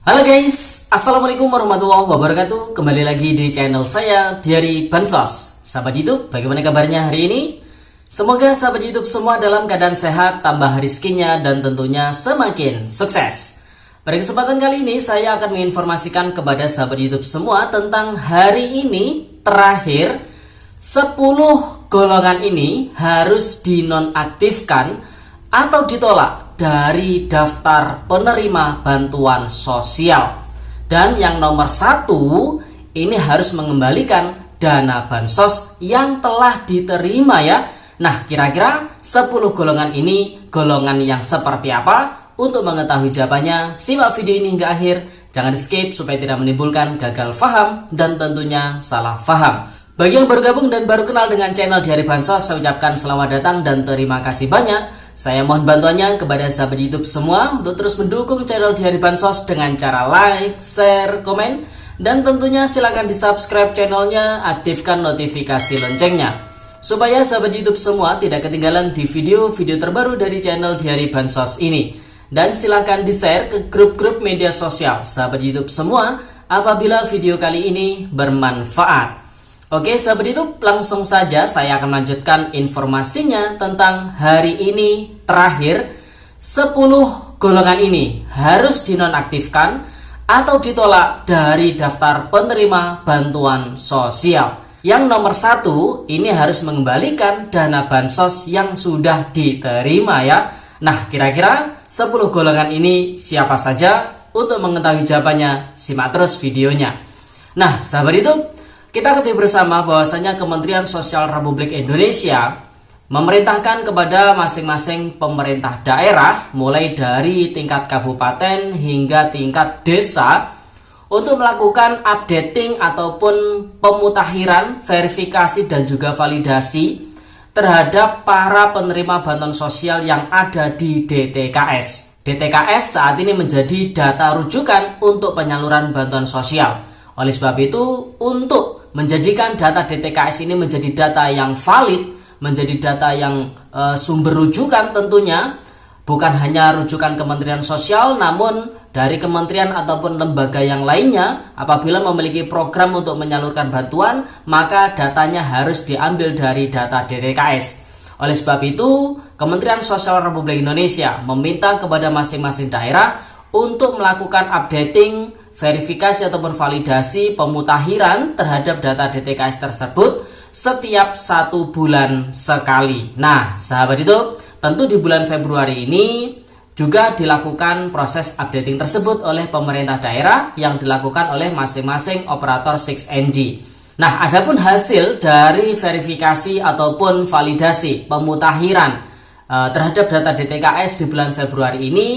Halo guys, Assalamualaikum warahmatullahi wabarakatuh. Kembali lagi di channel saya, Diari Bansos. Sahabat YouTube, bagaimana kabarnya hari ini? Semoga sahabat YouTube semua dalam keadaan sehat, tambah rezekinya, dan tentunya semakin sukses. Pada kesempatan kali ini, saya akan menginformasikan kepada sahabat YouTube semua tentang hari ini terakhir 10 golongan ini harus dinonaktifkan atau ditolak dari daftar penerima bantuan sosial. Dan yang nomor 1 ini harus mengembalikan dana bansos yang telah diterima ya. Nah, kira-kira 10 golongan ini golongan yang seperti apa? Untuk mengetahui jawabannya, simak video ini hingga akhir. Jangan di skip supaya tidak menimbulkan gagal paham dan tentunya salah paham. Bagi yang baru gabung dan baru kenal dengan channel Diari Bansos, saya ucapkan selamat datang dan terima kasih banyak. Saya mohon bantuannya kepada sahabat YouTube semua untuk terus mendukung channel Diari Bansos dengan cara like, share, komen, dan tentunya silakan di subscribe channelnya, aktifkan notifikasi loncengnya supaya sahabat YouTube semua tidak ketinggalan di video-video terbaru dari channel Diari Bansos ini. Dan silakan di share ke grup-grup media sosial sahabat YouTube semua apabila video kali ini bermanfaat. Oke sahabat YouTube, langsung saja saya akan melanjutkan informasinya tentang hari ini terakhir 10 golongan ini harus dinonaktifkan atau ditolak dari daftar penerima bantuan sosial. Yang nomor 1 ini harus mengembalikan dana bansos yang sudah diterima ya. Nah, kira-kira 10 golongan ini siapa saja? Untuk mengetahui jawabannya, simak terus videonya. Nah, sahabat YouTube, kita ketahui bersama bahwasanya Kementerian Sosial Republik Indonesia memerintahkan kepada masing-masing pemerintah daerah mulai dari tingkat kabupaten hingga tingkat desa untuk melakukan updating ataupun pemutakhiran, verifikasi dan juga validasi terhadap para penerima bantuan sosial yang ada di DTKS. DTKS saat ini menjadi data rujukan untuk penyaluran bantuan sosial. Oleh sebab itu, untuk menjadikan data DTKS ini menjadi data yang valid, menjadi data yang sumber rujukan tentunya, bukan hanya rujukan Kementerian Sosial, namun dari kementerian ataupun lembaga yang lainnya, apabila memiliki program untuk menyalurkan bantuan, maka datanya harus diambil dari data DTKS. Oleh sebab itu, Kementerian Sosial Republik Indonesia meminta kepada masing-masing daerah untuk melakukan updating, verifikasi ataupun validasi pemutakhiran terhadap data DTKS tersebut setiap 1 bulan sekali. Nah, sahabat itu, tentu di bulan Februari ini juga dilakukan proses updating tersebut oleh pemerintah daerah yang dilakukan oleh masing-masing operator 6NG. Nah, adapun hasil dari verifikasi ataupun validasi pemutakhiran terhadap data DTKS di bulan Februari ini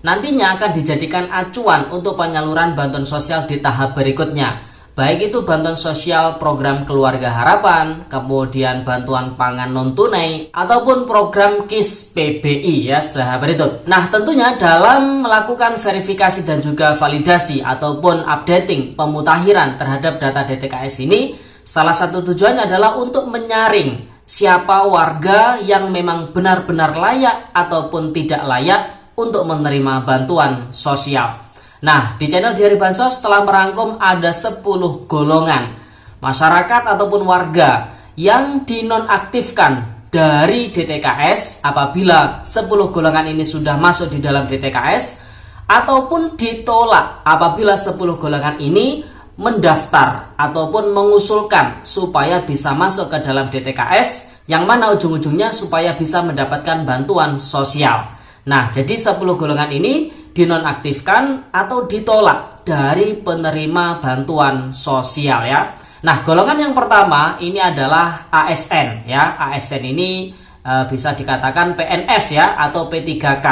nantinya akan dijadikan acuan untuk penyaluran bantuan sosial di tahap berikutnya. Baik itu bantuan sosial program Keluarga Harapan, kemudian bantuan pangan non-tunai, ataupun program KIS PBI ya sahabat itu. Nah tentunya dalam melakukan verifikasi dan juga validasi ataupun updating pemutakhiran terhadap data DTKS ini, salah satu tujuannya adalah untuk menyaring siapa warga yang memang benar-benar layak ataupun tidak layak untuk menerima bantuan sosial. Nah, di channel Diari Bansos telah merangkum ada 10 golongan masyarakat ataupun warga yang dinonaktifkan dari DTKS apabila 10 golongan ini sudah masuk di dalam DTKS, ataupun ditolak apabila 10 golongan ini mendaftar ataupun mengusulkan supaya bisa masuk ke dalam DTKS, yang mana ujung-ujungnya supaya bisa mendapatkan bantuan sosial. Nah, jadi 10 golongan ini dinonaktifkan atau ditolak dari penerima bantuan sosial ya. Nah, golongan yang pertama ini adalah ASN ya. ASN ini bisa dikatakan PNS ya atau P3K.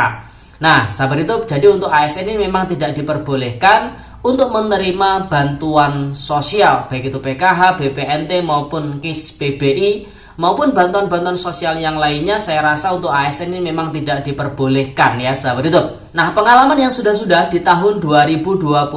Nah, sahabat itu, jadi untuk ASN ini memang tidak diperbolehkan untuk menerima bantuan sosial, baik itu PKH, BPNT maupun KIS PBI maupun bantuan-bantuan sosial yang lainnya. Saya rasa untuk ASN ini memang tidak diperbolehkan ya sahabat itu. Nah, pengalaman yang sudah di tahun 2021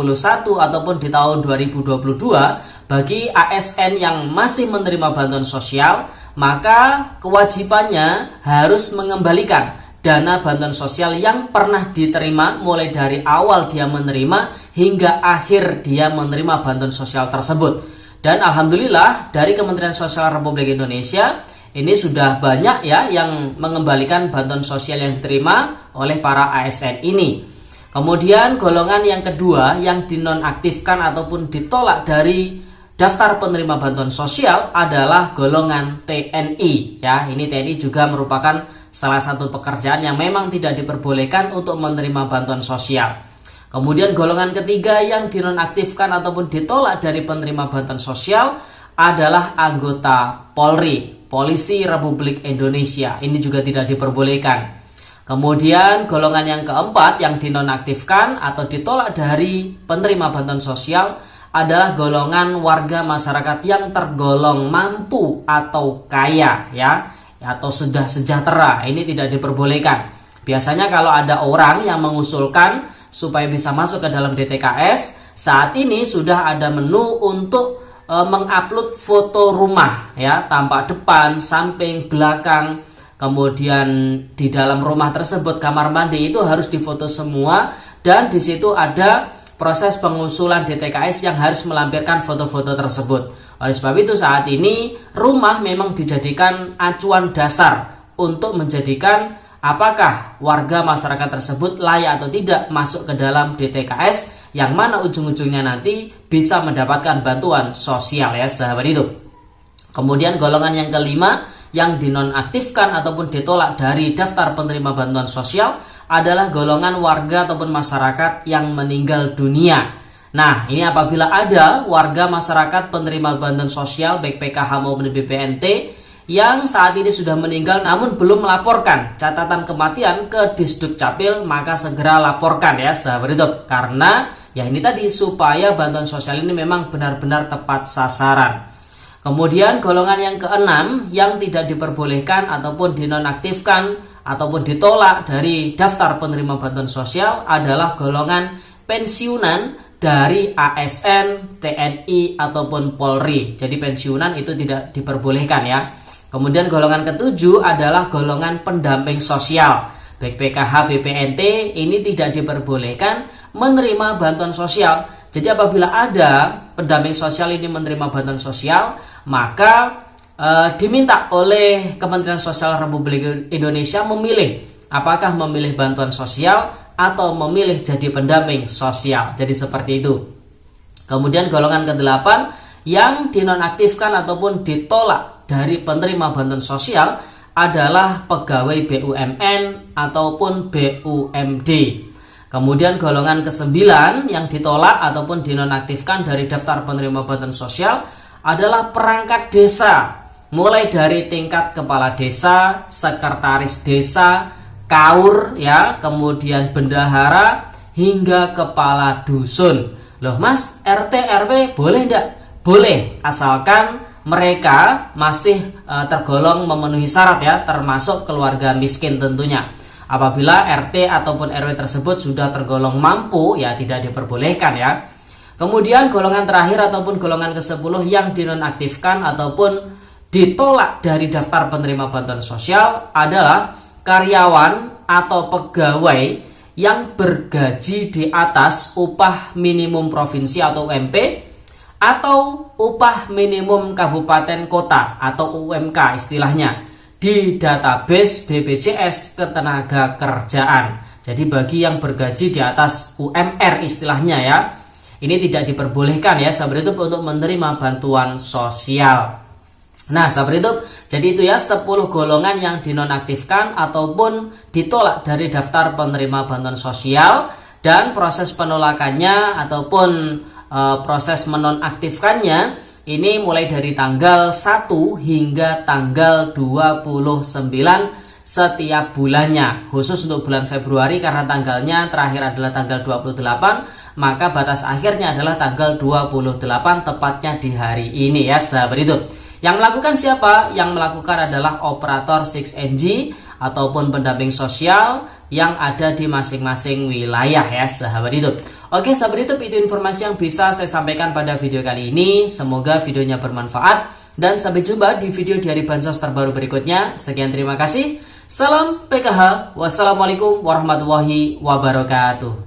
ataupun di tahun 2022 bagi ASN yang masih menerima bantuan sosial, maka kewajibannya harus mengembalikan dana bantuan sosial yang pernah diterima mulai dari awal dia menerima hingga akhir dia menerima bantuan sosial tersebut. Dan alhamdulillah dari Kementerian Sosial Republik Indonesia ini sudah banyak ya yang mengembalikan bantuan sosial yang diterima oleh para ASN ini. Kemudian golongan yang kedua yang dinonaktifkan ataupun ditolak dari daftar penerima bantuan sosial adalah golongan TNI ya. Ini TNI juga merupakan salah satu pekerjaan yang memang tidak diperbolehkan untuk menerima bantuan sosial. Kemudian golongan ketiga yang dinonaktifkan ataupun ditolak dari penerima bantuan sosial adalah anggota Polri, Polisi Republik Indonesia. Ini juga tidak diperbolehkan. Kemudian golongan yang keempat yang dinonaktifkan atau ditolak dari penerima bantuan sosial adalah golongan warga masyarakat yang tergolong mampu atau kaya ya, atau sudah sejahtera. Ini tidak diperbolehkan. Biasanya kalau ada orang yang mengusulkan supaya bisa masuk ke dalam DTKS, saat ini sudah ada menu untuk mengupload foto rumah ya, tampak depan, samping, belakang. Kemudian di dalam rumah tersebut kamar mandi itu harus difoto semua, dan di situ ada proses pengusulan DTKS yang harus melampirkan foto-foto tersebut. Oleh sebab itu saat ini rumah memang dijadikan acuan dasar untuk menjadikan apakah warga masyarakat tersebut layak atau tidak masuk ke dalam DTKS, yang mana ujung-ujungnya nanti bisa mendapatkan bantuan sosial ya sahabat hidup. Kemudian golongan yang kelima yang dinonaktifkan ataupun ditolak dari daftar penerima bantuan sosial adalah golongan warga ataupun masyarakat yang meninggal dunia. Nah, ini apabila ada warga masyarakat penerima bantuan sosial baik PKH maupun BPNT yang saat ini sudah meninggal namun belum melaporkan catatan kematian ke Disduk Capil, maka segera laporkan ya sahabat hidup. Karena ya ini tadi supaya bantuan sosial ini memang benar-benar tepat sasaran. Kemudian golongan yang keenam yang tidak diperbolehkan ataupun dinonaktifkan ataupun ditolak dari daftar penerima bantuan sosial adalah golongan pensiunan dari ASN, TNI ataupun Polri. Jadi pensiunan itu tidak diperbolehkan ya. Kemudian golongan ketujuh adalah golongan pendamping sosial. Baik PKH, BPNT ini tidak diperbolehkan menerima bantuan sosial. Jadi apabila ada pendamping sosial ini menerima bantuan sosial, maka diminta oleh Kementerian Sosial Republik Indonesia memilih apakah memilih bantuan sosial atau memilih jadi pendamping sosial. Jadi seperti itu. Kemudian golongan ke-8 yang dinonaktifkan ataupun ditolak dari penerima bantuan sosial adalah pegawai BUMN ataupun BUMD. Kemudian golongan ke-9 yang ditolak ataupun dinonaktifkan dari daftar penerima bantuan sosial adalah perangkat desa, mulai dari tingkat kepala desa, sekretaris desa, kaur ya, kemudian bendahara hingga kepala dusun. Loh Mas, RT RW boleh enggak? Boleh, asalkan mereka masih tergolong memenuhi syarat ya, termasuk keluarga miskin tentunya. Apabila RT ataupun RW tersebut sudah tergolong mampu, ya tidak diperbolehkan ya. Kemudian golongan terakhir ataupun golongan ke-10 yang dinonaktifkan ataupun ditolak dari daftar penerima bantuan sosial adalah karyawan atau pegawai yang bergaji di atas upah minimum provinsi atau UMP atau upah minimum kabupaten kota atau UMK istilahnya di database BPJS Ketenagakerjaan. Jadi bagi yang bergaji di atas UMR istilahnya ya, ini tidak diperbolehkan ya sahabat YouTube untuk menerima bantuan sosial. Nah sahabat YouTube, jadi itu ya 10 golongan yang dinonaktifkan ataupun ditolak dari daftar penerima bantuan sosial, dan proses penolakannya ataupun proses menonaktifkannya ini mulai dari tanggal 1 hingga tanggal 29 setiap bulannya. Khusus untuk bulan Februari karena tanggalnya terakhir adalah tanggal 28, maka batas akhirnya adalah tanggal 28 tepatnya di hari ini ya sahabat hidup. Yang melakukan siapa? Yang melakukan adalah operator 6NG ataupun pendamping sosial yang ada di masing-masing wilayah ya sahabat hidup. Oke sahabat hidup, itu informasi yang bisa saya sampaikan pada video kali ini. Semoga videonya bermanfaat dan sampai jumpa di video dari Bansos terbaru berikutnya. Sekian, terima kasih. Salam PKH. Wassalamualaikum warahmatullahi wabarakatuh.